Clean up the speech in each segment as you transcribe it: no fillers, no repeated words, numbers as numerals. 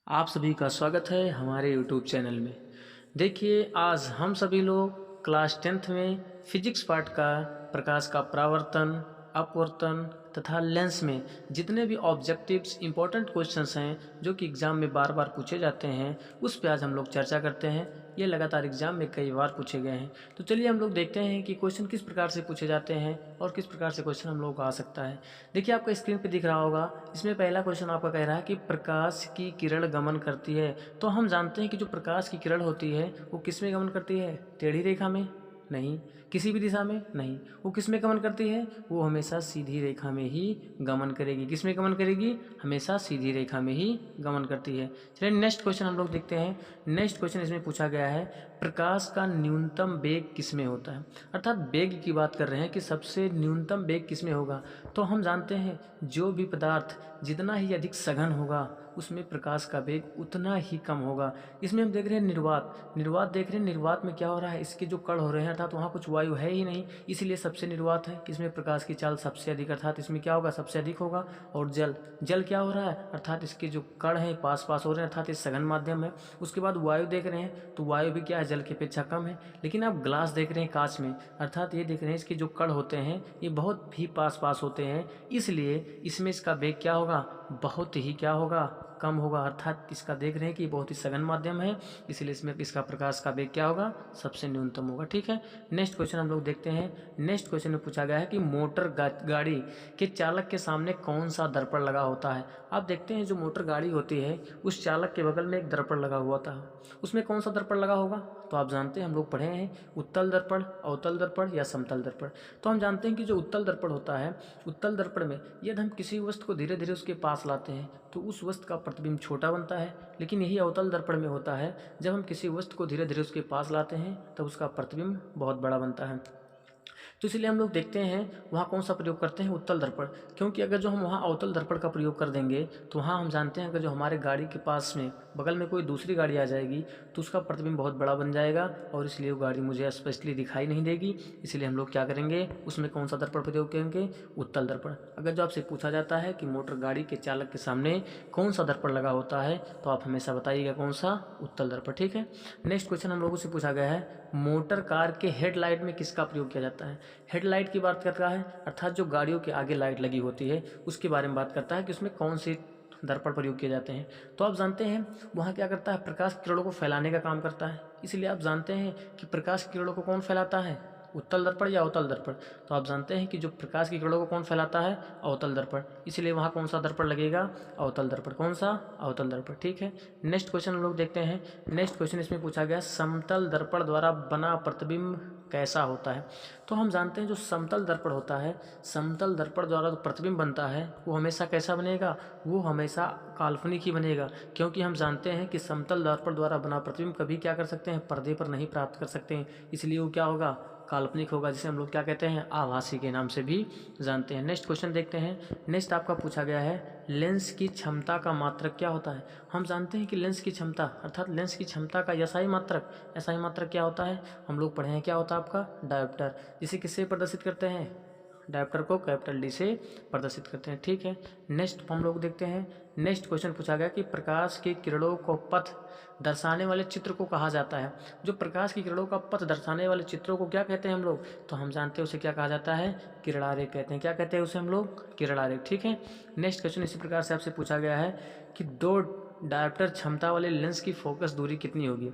आप सभी का स्वागत है हमारे YouTube चैनल में। देखिए, आज हम सभी लोग क्लास 10th में फिजिक्स पार्ट का प्रकाश का परावर्तन, अपवर्तन तथा लेंस में जितने भी ऑब्जेक्टिव्स इंपॉर्टेंट क्वेश्चंस हैं जो कि एग्ज़ाम में बार बार पूछे जाते हैं, उस पे आज हम लोग चर्चा करते हैं। ये लगातार एग्ज़ाम में कई बार पूछे गए हैं। तो चलिए हम लोग देखते हैं कि क्वेश्चन किस प्रकार से पूछे जाते हैं और किस प्रकार से क्वेश्चन हम लोग को आ सकता है। देखिए, आपका स्क्रीन पे दिख रहा होगा, इसमें पहला क्वेश्चन आपका कह रहा है कि प्रकाश की किरण गमन करती है। तो हम जानते हैं कि जो प्रकाश की किरण होती है वो किस में गमन करती है? टेढ़ी रेखा में? नहीं। किसी भी दिशा में? नहीं। वो किस में गमन करती है? वो हमेशा सीधी रेखा में ही गमन करेगी। किस में गमन करेगी? हमेशा सीधी रेखा में ही गमन करती है। चलिए नेक्स्ट क्वेश्चन हम लोग देखते हैं। नेक्स्ट क्वेश्चन इसमें पूछा गया है, प्रकाश का न्यूनतम वेग किस में होता है? अर्थात वेग की बात कर रहे हैं कि सबसे न्यूनतम वेग किस में होगा। तो हम जानते हैं जो भी पदार्थ जितना ही अधिक सघन होगा उसमें प्रकाश का वेग उतना ही कम होगा। इसमें हम देख रहे हैं निर्वात देख रहे हैं। निर्वात में क्या हो रहा है? इसके जो कण हो रहे हैं अर्थात वहाँ कुछ वायु है ही नहीं, इसलिए सबसे निर्वात है। इसमें प्रकाश की चाल सबसे अधिक अर्थात इसमें क्या होगा? सबसे अधिक होगा। और जल क्या हो रहा है? अर्थात इसके जो कण हैं पास पास हो रहे हैं अर्थात ये सघन माध्यम है। उसके बाद वायु देख रहे हैं तो वायु भी क्या है? जल की अपेक्षा कम है। लेकिन आप ग्लास देख रहे हैं कांच में, अर्थात ये देख रहे हैं इसके जो कण होते हैं ये बहुत ही पास पास होते हैं, इसलिए इसमें इसका वेग क्या होगा? बहुत ही क्या होगा? कम होगा। अर्थात इसका देख रहे हैं कि बहुत ही सघन माध्यम है, इसलिए इसमें इसका प्रकाश का वेग क्या होगा? सबसे न्यूनतम होगा। ठीक है, नेक्स्ट क्वेश्चन हम लोग देखते हैं। नेक्स्ट क्वेश्चन में पूछा गया है कि मोटर गाड़ी के चालक के सामने कौन सा दर्पण लगा होता है? आप देखते हैं जो मोटर गाड़ी होती है उस चालक के बगल में एक दर्पण लगा हुआ था, उसमें कौन सा दर्पण लगा होगा? तो आप जानते हैं हम लोग पढ़े हैं उत्तल दर्पण, अवतल दर्पण या समतल दर्पण। तो हम जानते हैं कि जो उत्तल दर्पण होता है, उत्तल दर्पण में यदि हम किसी वस्तु को धीरे धीरे उसके पास लाते हैं तो उस वस्तु का प्रतिबिंब छोटा बनता है। लेकिन यही अवतल दर्पण में होता है, जब हम किसी वस्तु को धीरे धीरे उसके पास लाते हैं तब उसका प्रतिबिंब बहुत बड़ा बनता है। तो इसलिए हम लोग देखते हैं वहाँ कौन सा प्रयोग करते हैं? उत्तल दर्पण। क्योंकि अगर जो हम वहाँ अवतल दर्पण का प्रयोग कर देंगे तो वहाँ हम जानते हैं अगर जो हमारे गाड़ी के पास में बगल में कोई दूसरी गाड़ी आ जाएगी तो उसका प्रतिबिंब बहुत बड़ा बन जाएगा और इसलिए वो गाड़ी मुझे स्पष्टली दिखाई नहीं देगी। इसलिए हम लोग क्या करेंगे? उसमें कौन सा दर्पण प्रयोग करेंगे? उत्तल दर्पण। अगर जो आपसे पूछा जाता है कि मोटर गाड़ी के चालक के सामने कौन सा दर्पण लगा होता है तो आप हमेशा बताइएगा कौन सा? उत्तल दर्पण। ठीक है, नेक्स्ट क्वेश्चन हम लोगों से पूछा गया है, मोटर कार के हेडलाइट में किसका प्रयोग किया जाता है? हेडलाइट की बात करता है अर्थात जो गाड़ियों के आगे लाइट लगी होती है उसके बारे में बात करता है कि उसमें कौन से दर्पण प्रयोग किए जाते हैं। तो आप जानते हैं वहाँ क्या करता है? प्रकाश किरणों को फैलाने का काम करता है। इसलिए आप जानते हैं कि प्रकाश किरणों को कौन फैलाता है? उत्तल दर्पण या अवतल दर्पण? तो आप जानते हैं कि जो प्रकाश की किरणों को कौन फैलाता है? अवतल दर्पण। इसलिए वहाँ कौन सा दर्पण लगेगा? अवतल दर्पण। कौन सा? अवतल दर्पण। ठीक है, नेक्स्ट क्वेश्चन हम लोग देखते हैं। नेक्स्ट क्वेश्चन इसमें पूछा गया, समतल दर्पण द्वारा बना प्रतिबिंब कैसा होता है? तो हम जानते हैं जो समतल दर्पण होता है, समतल दर्पण द्वारा जो प्रतिबिंब बनता है वो हमेशा कैसा बनेगा? वो हमेशा काल्पनिक ही बनेगा। क्योंकि हम जानते हैं कि समतल दर्पण द्वारा बना प्रतिबिंब कभी क्या कर सकते हैं? पर्दे पर नहीं प्राप्त कर सकते हैं, इसलिए वो क्या होगा? काल्पनिक होगा, जिसे हम लोग क्या कहते हैं? आभासी के नाम से भी जानते हैं। नेक्स्ट क्वेश्चन देखते हैं। नेक्स्ट आपका पूछा गया है, लेंस की क्षमता का मात्रक क्या होता है? हम जानते हैं कि लेंस की क्षमता अर्थात लेंस की क्षमता का एसआई मात्रक क्या होता है? हम लोग पढ़े हैं क्या होता है आपका? डायोप्टर। जिसे किससे प्रदर्शित करते हैं? डायोप्टर को कैपिटल डी से प्रदर्शित करते हैं। ठीक है, नेक्स्ट हम लोग देखते हैं। नेक्स्ट क्वेश्चन पूछा गया कि प्रकाश की किरणों को पथ दर्शाने वाले चित्र को कहा जाता है? जो प्रकाश की किरणों का पथ दर्शाने वाले चित्रों को क्या कहते हैं हम लोग? तो हम जानते हैं उसे क्या कहा जाता है? किरणारेख कहते हैं। क्या कहते हैं उसे हम लोग? किरणारेख। ठीक है, नेक्स्ट क्वेश्चन इसी प्रकार से आपसे पूछा गया है कि दो डायोप्टर क्षमता वाले लेंस की फोकस दूरी कितनी होगी?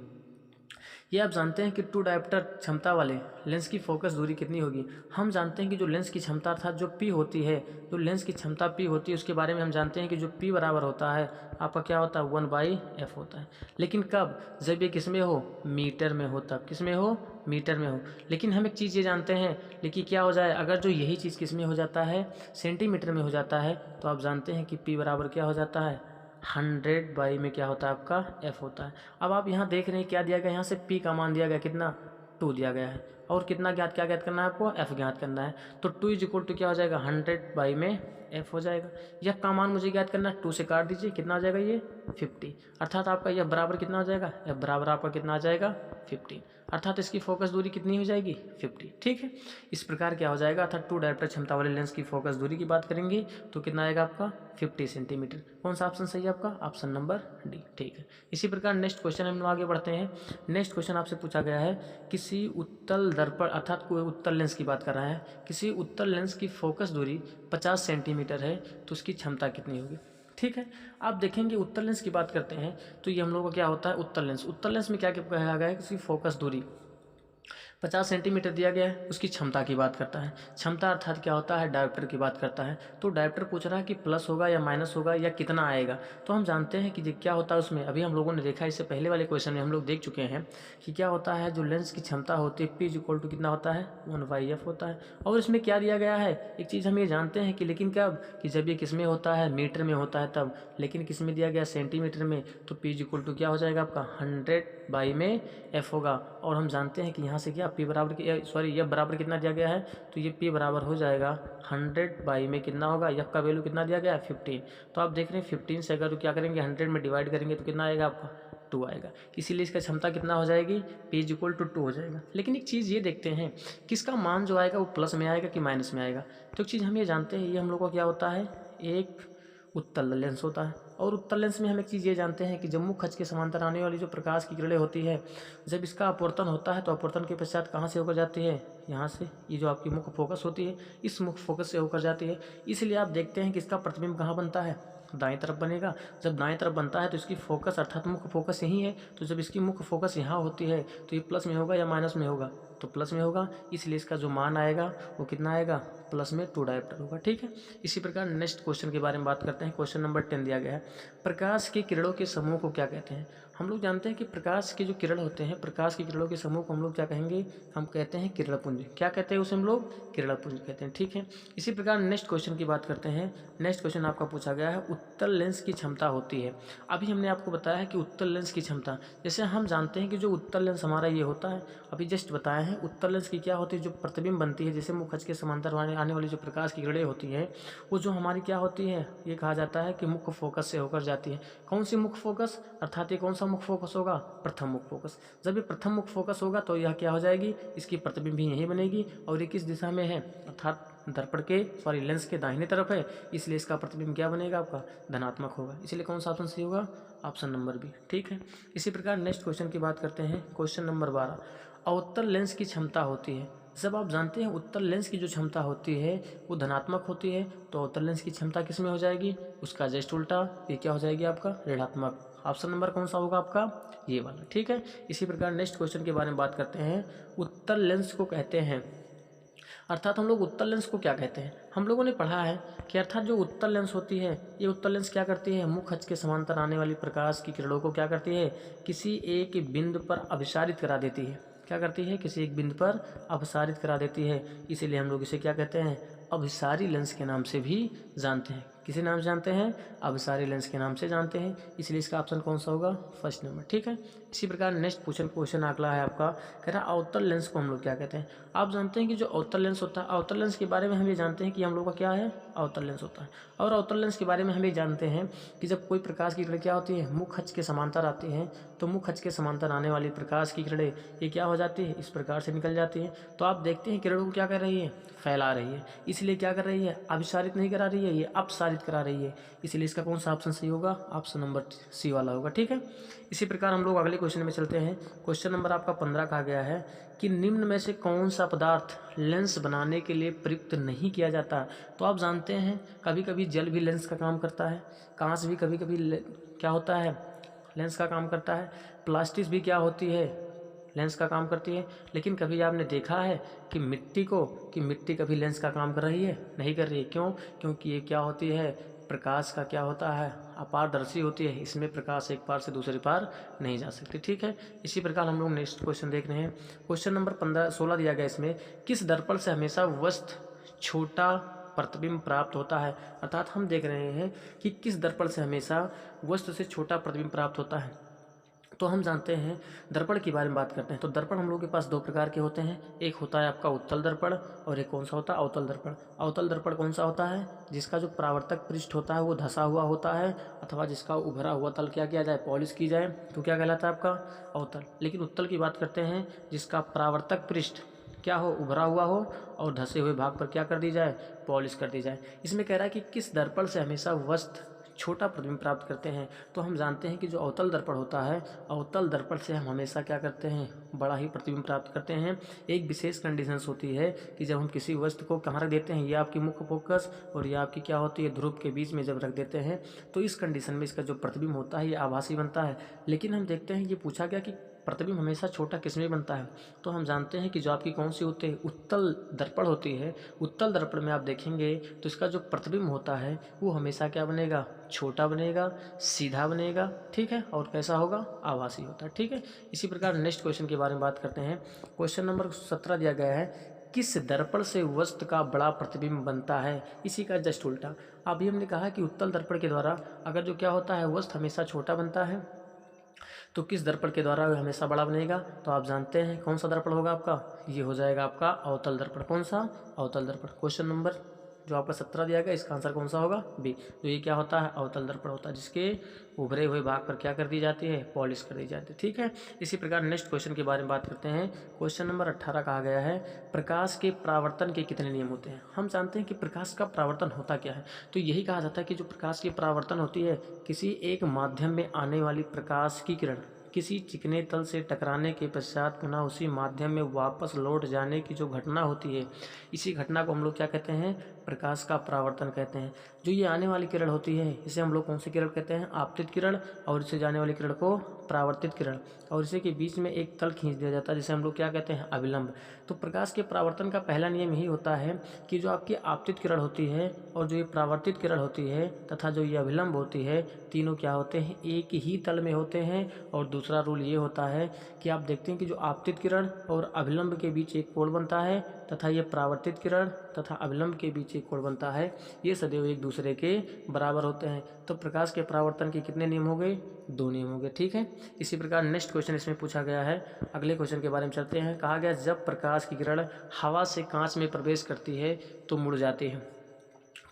ये आप जानते हैं कि 2 डायोप्टर क्षमता वाले लेंस की फोकस दूरी कितनी होगी? हम जानते हैं कि जो लेंस की क्षमता अर्थात जो P होती है, जो लेंस की क्षमता P होती है उसके बारे में हम जानते हैं कि जो P बराबर होता है आपका क्या होता है? 1/f होता है। लेकिन कब? जब ये किस में हो? मीटर में हो। तब किस में हो? मीटर में हो। लेकिन हम एक चीज़ ये जानते हैं, लेकिन क्या हो जाए अगर जो यही चीज़ किस में हो जाता है? सेंटीमीटर में हो जाता है, तो आप जानते हैं कि P बराबर क्या हो जाता है? 100 बाई में क्या होता है आपका? f होता है। अब आप यहाँ देख रहे हैं क्या दिया गया? यहाँ से p का मान दिया गया कितना? 2 दिया गया है। और कितना ज्ञात क्या ज्ञात करना है आपको, एफ ज्ञात करना है। तो 2 इज इक्वल टू क्या हो जाएगा, 100 बाई में एफ हो जाएगा। यह का मान मुझे ज्ञात करना है, 2 से काट दीजिए, कितना आ जाएगा ये 50, अर्थात आपका यह बराबर कितना हो जाएगा, एफ बराबर आपका कितना आ जाएगा 15, अर्थात इसकी फोकस दूरी कितनी हो जाएगी 50। ठीक है, इस प्रकार क्या हो जाएगा, अर्थात 2 डायरेक्टर क्षमता वाले लेंस की फोकस दूरी की बात करेंगे तो कितना आएगा आपका 50 सेंटीमीटर। कौन सा ऑप्शन सही है आपका, ऑप्शन नंबर डी। ठीक है, इसी प्रकार नेक्स्ट क्वेश्चन हम लोग आगे बढ़ते हैं। नेक्स्ट क्वेश्चन आपसे पूछा गया है, किसी उत्तल दर्पण अर्थात कोई उत्तल लेंस की बात कर रहा है, किसी उत्तल लेंस की फोकस दूरी 50 सेंटीमीटर है तो उसकी क्षमता कितनी होगी। ठीक है, आप देखेंगे उत्तल लेंस की बात करते हैं तो ये हम लोगों का क्या होता है, उत्तल लेंस। उत्तल लेंस में क्या क्या कहा गया है, किसी फोकस दूरी 50 सेंटीमीटर दिया गया है, उसकी क्षमता की बात करता है। क्षमता अर्थात क्या होता है, डायोप्टर की बात करता है। तो डायोप्टर पूछ रहा है कि प्लस होगा या माइनस होगा या कितना आएगा। तो हम जानते हैं कि क्या होता है उसमें, अभी हम लोगों ने देखा, इससे पहले वाले क्वेश्चन में हम लोग देख चुके हैं कि क्या होता है, जो लेंस की क्षमता होती है P इज इक्वल टू कितना होता है, 1/f होता है। और इसमें क्या दिया गया है, एक चीज़ हम ये जानते हैं कि लेकिन कब, कि जब ये किस में होता है, मीटर में होता है तब, लेकिन किस में दिया गया, सेंटीमीटर में। तो P इज इक्वल टू क्या हो जाएगा आपका 100 बाई में f होगा। और हम जानते हैं कि यहाँ से क्या P बराबर यह बराबर कितना दिया गया है, तो ये P बराबर हो जाएगा 100 बाई में कितना होगा, यफ का वैल्यू कितना दिया गया है 15। तो आप देख रहे हैं 15 से अगर तो क्या करेंगे 100 में डिवाइड करेंगे तो कितना आएगा आपका 2 आएगा। इसीलिए इसका क्षमता कितना हो जाएगी, P इज इक्वल टू 2 हो जाएगा। लेकिन एक चीज़ ये देखते हैं कि इसका मान जो आएगा वो प्लस में आएगा कि माइनस में आएगा। तो एक चीज़ हम ये जानते हैं, ये हम लोग का क्या होता है, एक उत्तल लेंस होता है। और उत्तल लेंस में हम एक चीज़ ये जानते हैं कि जब मुख्य अक्ष के समांतर आने वाली जो प्रकाश की किरणें होती है, जब इसका अपवर्तन होता है तो अपवर्तन के पश्चात कहाँ से होकर जाती है, यहाँ से, ये जो आपकी मुख्य फोकस होती है इस मुख्य फोकस से होकर जाती है। इसलिए आप देखते हैं कि इसका प्रतिबिंब कहाँ बनता है, दाएं तरफ बनेगा। जब दाएं तरफ बनता है तो इसकी फोकस अर्थात मुख्य फोकस यही है। तो जब इसकी मुख्य फोकस यहाँ होती है तो ये प्लस में होगा या माइनस में होगा, तो प्लस में होगा। इसलिए इसका जो मान आएगा वो कितना आएगा, प्लस में 2 डायोप्टर होगा। ठीक है, इसी प्रकार नेक्स्ट क्वेश्चन के बारे में बात करते हैं। क्वेश्चन नंबर 10 दिया गया है, प्रकाश की किरणों के समूह को क्या कहते हैं। हम लोग जानते हैं कि प्रकाश के जो किरण होते हैं, प्रकाश की किरणों के समूह को हम लोग क्या कहेंगे, हम कहते हैं किरणपुंज। क्या कहते हैं उसे हम लोग, किरणपुंज कहते हैं। ठीक है, इसी प्रकार नेक्स्ट क्वेश्चन की बात करते हैं। नेक्स्ट क्वेश्चन आपका पूछा गया है, उत्तल लेंस की क्षमता होती है। अभी हमने आपको बताया है कि उत्तल लेंस की क्षमता, जैसे हम जानते हैं कि जो उत्तल लेंस हमारा ये होता है, अभी जस्ट बताया है, उत्तल लेंस की क्या होती है, जो प्रतिबिंब बनती है, जैसे मुख्य अक्ष के समांतर आने वाली जो प्रकाश की किरणें होती हैं, वो जो हमारी क्या होती है, ये कहा जाता है कि मुख्य फोकस से होकर जाती है। कौन सी मुख्य फोकस, अर्थात ये कौन सा मुख्य फोकस होगा, प्रथम मुख्य फोकस। जब ये प्रथम मुख्य फोकस होगा तो यह क्या हो जाएगी, इसकी प्रतिबिंब भी यही बनेगी। और ये किस दिशा में है, अर्थात दर्पण के लेंस के दाहिने तरफ है, इसलिए इसका प्रतिबिंब क्या बनेगा आपका, धनात्मक होगा। इसलिए कौन सा ऑप्शन सही होगा, ऑप्शन नंबर बी। ठीक है, इसी प्रकार नेक्स्ट क्वेश्चन की बात करते हैं। क्वेश्चन नंबर 12, अवतल लेंस की क्षमता होती है। जब आप जानते हैं उत्तल लेंस की जो क्षमता होती है वो धनात्मक होती है, तो अवतल लेंस की क्षमता किस में हो जाएगी, उसका जस्ट उल्टा, ये क्या हो जाएगी आपका, ऋणात्मक। ऑप्शन नंबर कौन सा होगा आपका, ये वाला। ठीक है, इसी प्रकार नेक्स्ट क्वेश्चन के बारे में बात करते हैं। उत्तल लेंस को कहते हैं, अर्थात हम लोग उत्तल लेंस को क्या कहते हैं, हम लोगों ने पढ़ा है कि अर्थात जो उत्तल लेंस होती है, ये उत्तल लेंस क्या करती है, मुख्य अक्ष के समांतर आने वाली प्रकाश की किरणों को क्या करती है, किसी एक बिंदु पर अपसारित करा देती है। क्या करती है, किसी एक बिंदु पर अपसारित करा देती है। इसीलिए हम लोग इसे क्या कहते हैं, अभिसारी लेंस के नाम से भी जानते हैं। किसी नाम से जानते हैं, अभिसारी लेंस के नाम से जानते हैं। इसलिए इसका ऑप्शन कौन सा होगा, फर्स्ट नंबर। ठीक है, इसी प्रकार नेक्स्ट क्वेश्चन अगला है आपका, कह रहा है अवतल लेंस को हम लोग क्या कहते हैं। आप जानते हैं कि जो अवतल लेंस होता है, अवतल लेंस के बारे में हम ये जानते हैं कि हम लोग का क्या है, अवतल लेंस होता है। और अवतल लेंस के बारे में हम ये जानते हैं कि जब कोई प्रकाश की किरण क्या होती है, मुख्य अक्ष के समांतर आती है, तो मुख्य अक्ष के समांतर आने वाली प्रकाश की किरणें ये क्या हो जाती है, इस प्रकार से निकल जाती है। तो आप देखते हैं किरणों को क्या कर रही है, फैला रही है। इसलिए क्या कर रही है, अभिसारित नहीं करा रही है, ये अपसारित करा रही है। इसलिए इसका कौन सा ऑप्शन सही होगा, ऑप्शन नंबर सी वाला होगा। ठीक है, इसी प्रकार हम लोग अगले क्वेश्चन में चलते हैं। क्वेश्चन नंबर आपका 15 कहा गया है कि निम्न में से कौन सा पदार्थ लेंस बनाने के लिए प्रयुक्त नहीं किया जाता। तो आप जानते हैं कभी कभी जल भी लेंस का काम करता है, कांच भी कभी कभी क्या होता है, लेंस का काम करता है, प्लास्टिक भी क्या होती है, लेंस का काम करती है। लेकिन कभी आपने देखा है कि मिट्टी कभी लेंस का काम कर रही है, नहीं कर रही है। क्यों, क्योंकि ये क्या होती है, प्रकाश का क्या होता है, अपारदर्शी होती है। इसमें प्रकाश एक पार से दूसरे पार नहीं जा सकती। ठीक है, इसी प्रकार हम लोग नेक्स्ट क्वेश्चन देख रहे हैं। क्वेश्चन नंबर 16 दिया गया, इसमें किस दर्पण से हमेशा वस्तु छोटा प्रतिबिंब प्राप्त होता है। अर्थात हम देख रहे हैं कि किस दर्पण से हमेशा वस्तु से छोटा प्रतिबिंब प्राप्त होता है। तो हम जानते हैं दर्पण के बारे में बात करते हैं। तो दर्पण हम लोगों के पास दो प्रकार के होते हैं, एक होता है आपका उत्तल दर्पण और एक कौन सा होता है अवतल दर्पण। अवतल दर्पण कौन सा होता है, जिसका जो परावर्तक पृष्ठ होता है वो धंसा हुआ होता है, अथवा जिसका उभरा हुआ तल क्या किया जाए, पॉलिश की जाए, तो क्या कहलाता है आपका अवतल। लेकिन उत्तल की बात करते हैं जिसका परावर्तक पृष्ठ क्या हो, उभरा हुआ हो और धंसे हुए भाग पर क्या कर दी जाए, पॉलिश कर दी जाए। इसमें कह रहा है कि किस दर्पण से हमेशा वस्तु छोटा प्रतिबिंब प्राप्त करते हैं। तो हम जानते हैं कि जो अवतल दर्पण होता है, अवतल दर्पण से हम हमेशा क्या करते हैं, बड़ा ही प्रतिबिंब प्राप्त करते हैं। एक विशेष कंडीशंस होती है कि जब हम किसी वस्तु को कहाँ रख देते हैं, ये आपकी मुख्य फोकस और ये आपकी क्या होती है, ध्रुव के बीच में जब रख देते हैं, तो इस कंडीशन में इसका जो प्रतिबिंब होता है ये आभासी बनता है। लेकिन हम देखते हैं ये पूछा गया कि प्रतिबिंब हमेशा छोटा किसमें बनता है। तो हम जानते हैं कि जो आपकी कौन सी होती है, उत्तल दर्पण होती है। उत्तल दर्पण में आप देखेंगे तो इसका जो प्रतिबिंब होता है वो हमेशा क्या बनेगा, छोटा बनेगा, सीधा बनेगा, ठीक है, और कैसा होगा, आभासी होता है, ठीक है। इसी प्रकार नेक्स्ट क्वेश्चन के बारे में बात करते हैं। क्वेश्चन नंबर 17 दिया गया है, किस दर्पण से वस्तु का बड़ा प्रतिबिंब बनता है। इसी का जस्ट उल्टा। अभी हमने कहा कि उत्तल दर्पण के द्वारा अगर जो क्या होता है, वस्तु हमेशा छोटा बनता है, तो किस दर्पण के द्वारा वह हमेशा बड़ा बनेगा। तो आप जानते हैं कौन सा दर्पण होगा आपका, ये हो जाएगा आपका अवतल दर्पण। कौन सा, अवतल दर्पण। क्वेश्चन नंबर जो आपका 17 दिया गया, इसका आंसर कौन सा होगा, बी। तो ये क्या होता है, अवतल दर्पण होता है, जिसके उभरे हुए भाग पर क्या कर दी जाती है, पॉलिश कर दी जाती है, ठीक है। इसी प्रकार नेक्स्ट क्वेश्चन के बारे में बात करते हैं। क्वेश्चन नंबर 18 कहा गया है, प्रकाश के परावर्तन के कितने नियम होते हैं। हम जानते हैं कि प्रकाश का परावर्तन होता क्या है। तो यही कहा जाता है कि जो प्रकाश की परावर्तन होती है, किसी एक माध्यम में आने वाली प्रकाश की किरण किसी चिकने तल से टकराने के पश्चात पुनः उसी माध्यम में वापस लौट जाने की जो घटना होती है, इसी घटना को हम लोग क्या कहते हैं, प्रकाश का परावर्तन कहते हैं। जो ये आने वाली किरण होती है, इसे हम लोग कौन सी किरण कहते हैं, आपतित किरण, और इससे जाने वाली किरण को परावर्तित किरण, और इसे के बीच में एक तल खींच दिया जाता है जिसे हम लोग क्या कहते हैं, अविलंब। तो प्रकाश के परावर्तन का पहला नियम यही होता है कि जो आपकी आपतित किरण होती है और जो ये परावर्तित किरण होती है तथा जो ये अविलंब होती है, तीनों क्या होते हैं, एक ही तल में होते हैं। और दूसरा रूल ये होता है कि आप देखते हैं कि जो आपतित किरण और अविलंब के बीच एक कोण बनता है तथा ये परावर्तित किरण तथा अविलंब के बीच एक कोण बनता है, ये सदैव एक दूसरे के बराबर होते हैं। तो प्रकाश के परावर्तन के कितने नियम हो गए, दो नियम हो गए, ठीक है। इसी प्रकार नेक्स्ट क्वेश्चन इसमें पूछा गया है। अगले क्वेश्चन के बारे में चलते हैं। कहा गया जब प्रकाश की किरण हवा से कांच में प्रवेश करती है तो मुड़ जाती है।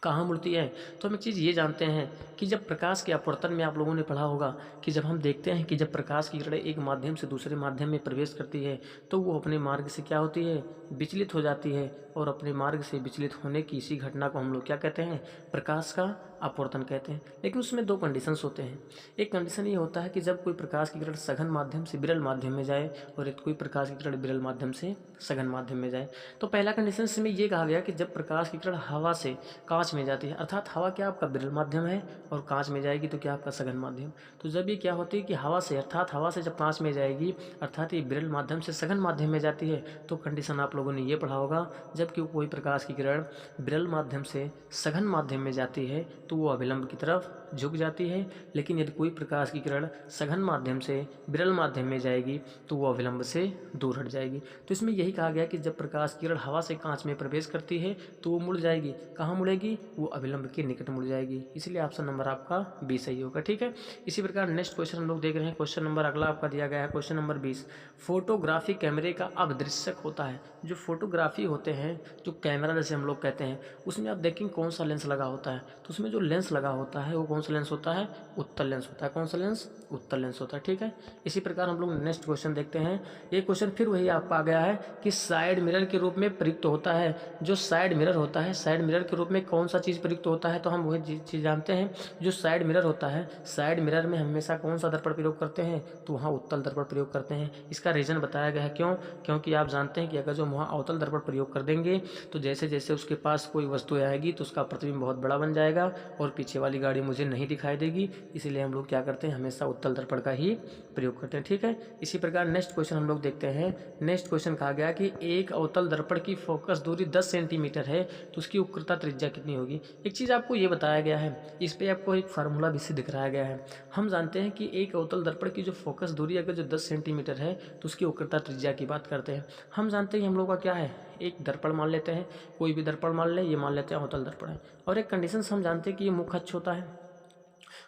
कहाँ मुड़ती है, तो हम एक चीज़ ये जानते हैं कि जब प्रकाश के अपवर्तन में आप लोगों ने पढ़ा होगा कि जब हम देखते हैं कि जब प्रकाश की किरणें एक माध्यम से दूसरे माध्यम में प्रवेश करती है तो वो अपने मार्ग से क्या होती है, विचलित हो जाती है। और अपने मार्ग से विचलित होने की इसी घटना को हम लोग क्या कहते हैं, प्रकाश का अपवर्तन कहते हैं। लेकिन उसमें दो कंडीशंस होते हैं। एक कंडीशन ये होता है कि जब कोई प्रकाश की किरण सघन माध्यम से विरल माध्यम में जाए और एक कोई प्रकाश की किरण विरल माध्यम से सघन माध्यम में जाए। तो पहला कंडीशन में ये कहा गया कि जब प्रकाश की किरण हवा से कांच में जाती है, अर्थात हवा क्या आपका विरल माध्यम है और कांच में जाएगी तो क्या आपका सघन माध्यम। तो जब ये क्या होती है कि हवा से, अर्थात हवा से जब कांच में जाएगी, अर्थात ये विरल माध्यम से सघन माध्यम में जाती है, तो कंडीशन आप लोगों ने ये पढ़ा होगा, जबकि कोई प्रकाश की किरण विरल माध्यम से सघन माध्यम में जाती है तो वो अविलंब की तरफ झुक जाती है। लेकिन यदि कोई प्रकाश की किरण सघन माध्यम से विरल माध्यम में जाएगी तो वो अविलंब से दूर हट जाएगी। तो इसमें यही कहा गया कि जब प्रकाश की किरण हवा से कांच में प्रवेश करती है तो वो मुड़ जाएगी। कहाँ मुड़ेगी, वो अविलंब के निकट मुड़ जाएगी। इसलिए ऑप्शन नंबर आपका बी सही होगा, ठीक है। इसी प्रकार नेक्स्ट क्वेश्चन हम लोग देख रहे हैं। क्वेश्चन नंबर अगला आपका दिया गया है, क्वेश्चन नंबर 20। फोटोग्राफी कैमरे का अवदृश्यक होता है। जो फोटोग्राफी होते हैं, जो कैमरा जैसे हम लोग कहते हैं, उसमें आप देखेंगे कौन सा लेंस लगा होता है। तो उसमें जो लेंस लगा होता है वो कौन सा लेंस होता है, उत्तल लेंस होता है। कौन सा लेंस, उत्तल लेंस होता है, ठीक है। इसी प्रकार हम लोग नेक्स्ट क्वेश्चन देखते हैं। ये क्वेश्चन फिर वही आपका आ गया है कि साइड मिरर के रूप में प्रयुक्त होता है। जो साइड मिरर होता है, साइड मिरर के रूप में कौन सा चीज़ प्रयुक्त होता है, तो हम वही चीज़ जानते हैं। जो साइड मिरर होता है, साइड मिरर में हमेशा कौन सा दर्पण प्रयोग करते हैं, तो वहाँ उत्तल दर्पण प्रयोग करते हैं। इसका रीज़न बताया गया है, क्यों, क्योंकि आप जानते हैं कि अगर जो वहाँ अवतल दर्पण प्रयोग कर देंगे तो जैसे जैसे उसके पास कोई वस्तु आएगी तो उसका प्रतिबिंब बहुत बड़ा बन जाएगा और पीछे वाली गाड़ी मुझे नहीं दिखाई देगी। इसीलिए हम लोग क्या करते हैं, हमेशा उत्तल दर्पण का ही प्रयोग करते हैं, ठीक है। इसी प्रकार नेक्स्ट क्वेश्चन हम लोग देखते हैं। नेक्स्ट क्वेश्चन कहा गया कि एक अवतल दर्पण की फोकस दूरी 10 सेंटीमीटर है तो उसकी वक्रता त्रिज्या कितनी होगी। एक चीज़ आपको ये बताया गया है, इस पे आपको एक फार्मूला भी से दिखाया गया है। हम जानते हैं कि एक अवतल दर्पण की जो फोकस दूरी अगर जो 10 सेंटीमीटर है तो उसकी वक्रता त्रिज्या की बात करते हैं। हम जानते हैं कि हम लोग का क्या है, एक दर्पण मान लेते हैं, कोई भी दर्पण मान ले, ये मान लेते हैं अवतल दर्पण है। और एक कंडीशन हम जानते हैं कि ये मुख्य अक्ष होता है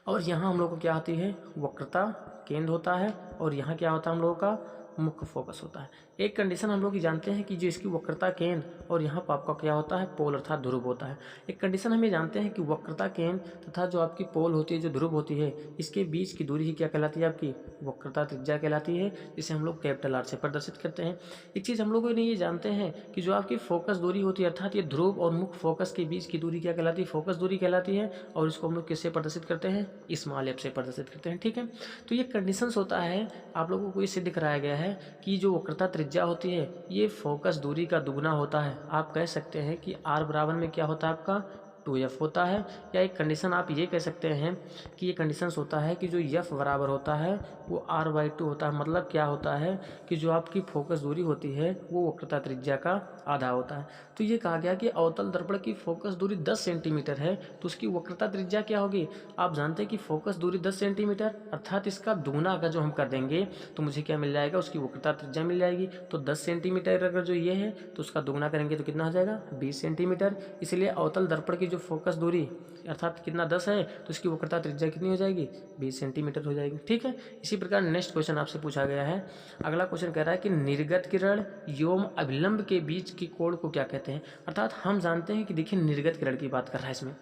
और यहाँ हम लोग को क्या आती है, वक्रता केंद्र होता है, और यहाँ क्या होता है हम लोगों का, मुख्य फोकस होता है। एक कंडीशन हम लोग जानते हैं कि जो इसकी वक्रता केंद्र और यहाँ पर आपका क्या होता है, पोल अर्थात ध्रुव होता है। एक कंडीशन हम ये जानते हैं कि वक्रता केंद्र तथा जो आपकी पोल होती है, जो ध्रुव होती है, इसके बीच की दूरी ही क्या कहलाती है, आपकी वक्रता त्रिज्या कहलाती है, जिसे हम लोग कैपिटल आर से प्रदर्शित करते हैं। एक चीज़ हम लोग ये जानते हैं कि जो आपकी फोकस दूरी होती है, अर्थात ये ध्रुव और मुख्य फोकस के बीच की दूरी क्या कहलाती है, फोकस दूरी कहलाती है, और इसको हम लोग किससे प्रदर्शित करते हैं, स्मॉल एफ से प्रदर्शित करते हैं। ठीक है, तो ये कंडीशंस होता है, आप लोगों को ये सिद्ध कराया गया है कि जो वक्रता त्रिज्या होती है ये फोकस दूरी का दुगना होता है। आप कह सकते हैं कि r बराबर में क्या होता है आपका 2f होता है, या एक कंडीशन आप ये कह सकते हैं कि ये कंडीशंस होता है कि जो f बराबर होता है वो r/2 होता है। मतलब क्या होता है कि जो आपकी फोकस दूरी होती है वो वक्रता त्रिज्या का आधा होता है। तो ये कहा गया कि अवतल दर्पण की फोकस दूरी 10 सेंटीमीटर है, तो उसकी वक्रता त्रिज्या क्या होगी। आप जानते हैं कि फोकस दूरी 10 सेंटीमीटर, अर्थात इसका दुगना अगर जो हम कर देंगे तो मुझे क्या मिल जाएगा, उसकी वक्रता त्रिज्या मिल जाएगी। तो 10 सेंटीमीटर अगर जो ये है तो उसका दुगना करेंगे तो कितना हो जाएगा, 20 सेंटीमीटर। इसलिए अवतल दर्पण की जो फोकस दूरी अर्थात कितना 10 है, तो इसकी वक्रता त्रिज्या कितनी हो जाएगी, 20 सेंटीमीटर हो जाएगी। ठीक है, इसी प्रकार नेक्स्ट क्वेश्चन आपसे पूछा गया है। अगला क्वेश्चन कह रहा है कि निर्गत किरण एवं अभिलंब के बीच की कोण को क्या कहते हैं। अर्थात हम जानते हैं कि देखिए निर्गत किरण की बात कर रहा है इसमें।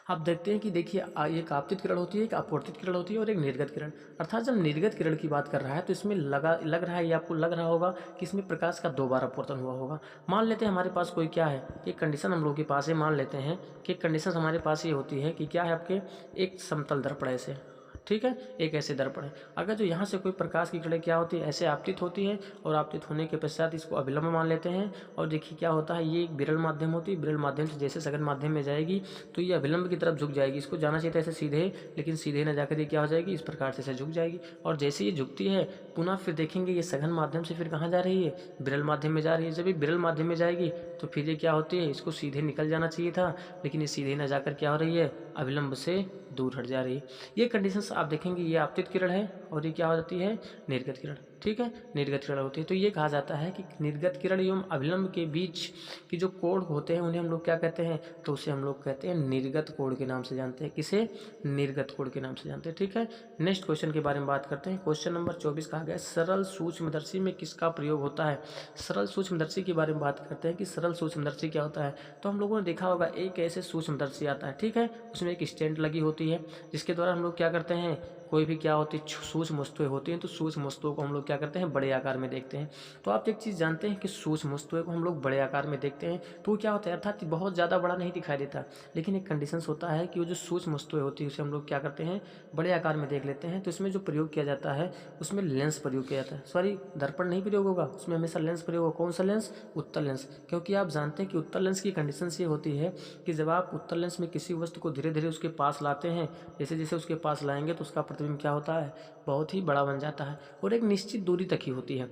आप देखते हैं कि देखिए एक आपतित किरण होती है, एक अपवर्तित किरण होती है और एक निर्गत किरण। अर्थात जब निर्गत किरण की बात कर रहा है तो इसमें लग रहा है, ये आपको लग रहा होगा कि इसमें प्रकाश का 2 बार अपवर्तन हुआ होगा। मान लेते हैं हमारे पास कोई क्या है, एक कंडीशन हम लोगों के पास है, मान लेते हैं कि एक कंडीशन हमारे पास ये होती है कि क्या है आपके एक समतल दर्पण ऐसे, ठीक है, एक ऐसे दर्पण है। अगर जो यहाँ से कोई प्रकाश की किरण क्या होती है, ऐसे आपतित होती है, और आपतित होने के पश्चात इसको अभिलंब मान लेते हैं। और देखिए क्या होता है, ये एक विरल माध्यम होती है, विरल माध्यम से जैसे सघन माध्यम में जाएगी तो ये अभिलंब की तरफ झुक जाएगी। इसको जाना चाहिए था ऐसे सीधे, लेकिन सीधे न जाकर ये क्या हो जाएगी, इस प्रकार से झुक जाएगी। और जैसे ये झुकती है पुनः फिर देखेंगे ये सघन माध्यम से फिर कहाँ जा रही है, विरल माध्यम में जा रही है। जब ये विरल माध्यम में जाएगी तो फिर ये क्या होती है, इसको सीधे निकल जाना चाहिए था, लेकिन ये सीधे न जाकर क्या हो रही है, अभिलंब से दूर हट जा रही है। ये कंडीशंस आप देखेंगे, ये आपतित किरण है और ये क्या हो जाती है, निर्गत किरण। ठीक है, निर्गत किरण होती है। तो ये कहा जाता है कि निर्गत किरण एवं अभिलंब के बीच की जो कोण होते हैं उन्हें हम लोग क्या कहते हैं, तो उसे हम लोग कहते हैं निर्गत कोण के नाम से जानते हैं। किसे, निर्गत कोण के नाम से जानते हैं। ठीक है, नेक्स्ट क्वेश्चन के बारे में बात करते हैं। क्वेश्चन नंबर 24 कहा गया सरल सूक्ष्मदर्शी में किसका प्रयोग होता है। सरल सूक्ष्मदर्शी के बारे में बात करते हैं कि सरल सूक्ष्मदर्शी क्या होता है। तो हम लोगों ने देखा होगा एक ऐसे सूक्ष्मदर्शी आता है, ठीक है, उसमें एक स्टैंड लगी होती है जिसके द्वारा हम लोग क्या करते हैं, कोई भी क्या होती है सूक्ष्म वस्तुएं होती हैं तो सूक्ष्म वस्तुओं को हम लोग क्या करते हैं, बड़े आकार में देखते हैं। तो आप एक चीज़ जानते हैं कि सूक्ष्म वस्तुएं को हम लोग बड़े आकार में देखते हैं तो क्या होता है, अर्थात बहुत ज़्यादा बड़ा नहीं दिखाई देता, लेकिन एक कंडीशंस होता है कि वो जो सूक्ष्म वस्तुएं होती है उसे हम लोग क्या करते हैं, बड़े आकार में देख लेते हैं। तो इसमें जो प्रयोग किया जाता है उसमें लेंस प्रयोग किया जाता है, सॉरी दर्पण नहीं प्रयोग होगा, उसमें हमेशा लेंस प्रयोग होगा। कौन सा लेंस, उत्तल लेंस। क्योंकि आप जानते हैं कि उत्तल लेंस की कंडीशन ये होती है कि जब आप उत्तल लेंस में किसी वस्तु को धीरे धीरे उसके पास लाते हैं, जैसे जैसे उसके पास लाएंगे तो उसका प्रतिबिंब क्या होता है, बहुत ही बड़ा बन जाता है और एक निश्चित दूरी तक ही होती है।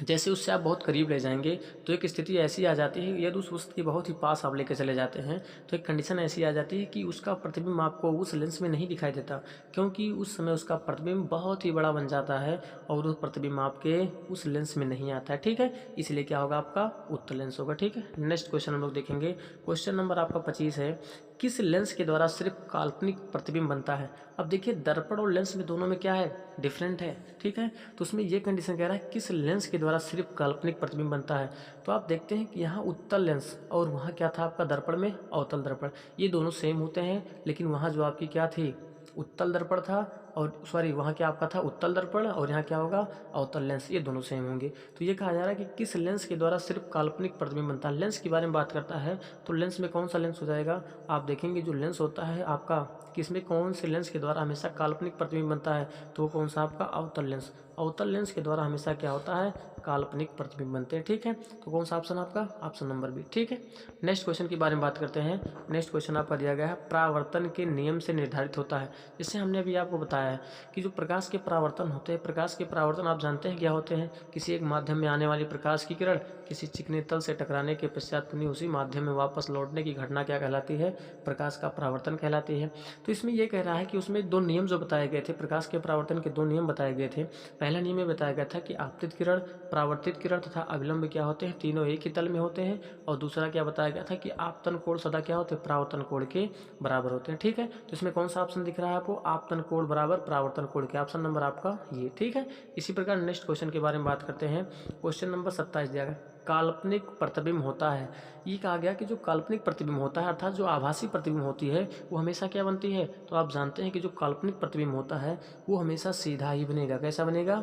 जैसे उससे आप बहुत करीब ले जाएंगे तो एक स्थिति ऐसी आ जाती है, यदि उस वस्तु के बहुत ही पास आप लेकर चले जाते हैं तो एक कंडीशन ऐसी आ जाती है कि उसका प्रतिबिंब आपको उस लेंस में नहीं दिखाई देता, क्योंकि उस समय उसका प्रतिबिंब बहुत ही बड़ा बन जाता है और उस प्रतिबिंब आपके उस लेंस में नहीं आता है। ठीक है, इसलिए क्या होगा, आपका उत्तल लेंस होगा। ठीक है, नेक्स्ट क्वेश्चन हम लोग देखेंगे। क्वेश्चन नंबर आपका 25 है, किस लेंस के द्वारा सिर्फ काल्पनिक प्रतिबिंब बनता है। अब देखिए दर्पण और लेंस में दोनों में क्या है, डिफरेंट है। ठीक है, तो उसमें ये कंडीशन कह रहा है किस लेंस के द्वारा सिर्फ काल्पनिक प्रतिबिंब बनता है। तो आप देखते हैं कि यहाँ उत्तल लेंस और वहाँ क्या था आपका दर्पण में अवतल दर्पण, ये दोनों सेम होते हैं, लेकिन वहाँ जो आपकी क्या थी, उत्तल दर्पण था, और सॉरी वहाँ क्या आपका था उत्तल दर्पण, और यहाँ क्या होगा, अवतल लेंस, ये दोनों सेम होंगे। तो ये कहा जा रहा है कि किस लेंस के द्वारा सिर्फ काल्पनिक प्रतिबिंब बनता है। लेंस के बारे में बात करता है तो लेंस में कौन सा लेंस हो जाएगा, आप देखेंगे जो लेंस होता है आपका, किसमें कौन से लेंस के द्वारा हमेशा काल्पनिक प्रतिबिंब बनता है, तो वो कौन सा आपका अवतल लेंस। अवतल लेंस के द्वारा हमेशा क्या होता है, काल्पनिक प्रतिबिंब बनते हैं। ठीक है, तो कौन सा ऑप्शन आपका, ऑप्शन नंबर बी। ठीक है, नेक्स्ट क्वेश्चन के बारे में बात करते हैं। नेक्स्ट क्वेश्चन आपका दिया गया है परावर्तन के नियम से निर्धारित होता है। जैसे हमने अभी आपको बताया है कि जो प्रकाश के परावर्तन होते हैं, प्रकाश के परावर्तन आप जानते हैं क्या होते हैं, किसी एक माध्यम में आने वाली प्रकाश की किरण किसी चिकने तल से टकराने के पश्चात पुनः उसी माध्यम में वापस लौटने की घटना क्या कहलाती है, प्रकाश का परावर्तन कहलाती है। तो इसमें ये कह रहा है कि उसमें दो नियम जो बताए गए थे, प्रकाश के परावर्तन के दो नियम बताए गए थे। पहला नियम ये बताया गया था कि आपतित किरण, परावर्तित किरण तथा अभिलंब क्या होते हैं, तीनों एक ही तल में होते हैं। और दूसरा क्या बताया गया था कि आपतन कोण सदा क्या होते हैं, परावर्तन कोण के बराबर होते हैं। ठीक है, तो इसमें कौन सा ऑप्शन दिख रहा है आपको, आपतन कोण बराबर परावर्तन कोण के, ऑप्शन नंबर आपका ये। ठीक है, इसी प्रकार नेक्स्ट क्वेश्चन के बारे में बात करते हैं। क्वेश्चन नंबर 27 दिया गया, काल्पनिक प्रतिबिंब होता है। ये कहा गया कि जो काल्पनिक प्रतिबिंब होता है अर्थात जो आभासी प्रतिबिंब होती है वो हमेशा क्या बनती है, तो आप जानते हैं कि जो काल्पनिक प्रतिबिंब होता है वो हमेशा सीधा ही बनेगा। कैसा बनेगा,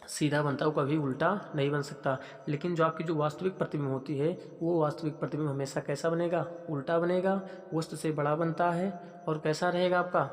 सीधा बनता है, वो कभी उल्टा नहीं बन सकता। लेकिन जो आपकी जो वास्तविक प्रतिबिंब होती है वो वास्तविक प्रतिबिंब हमेशा कैसा बनेगा, उल्टा बनेगा, वस्तु से बड़ा बनता है और कैसा रहेगा आपका,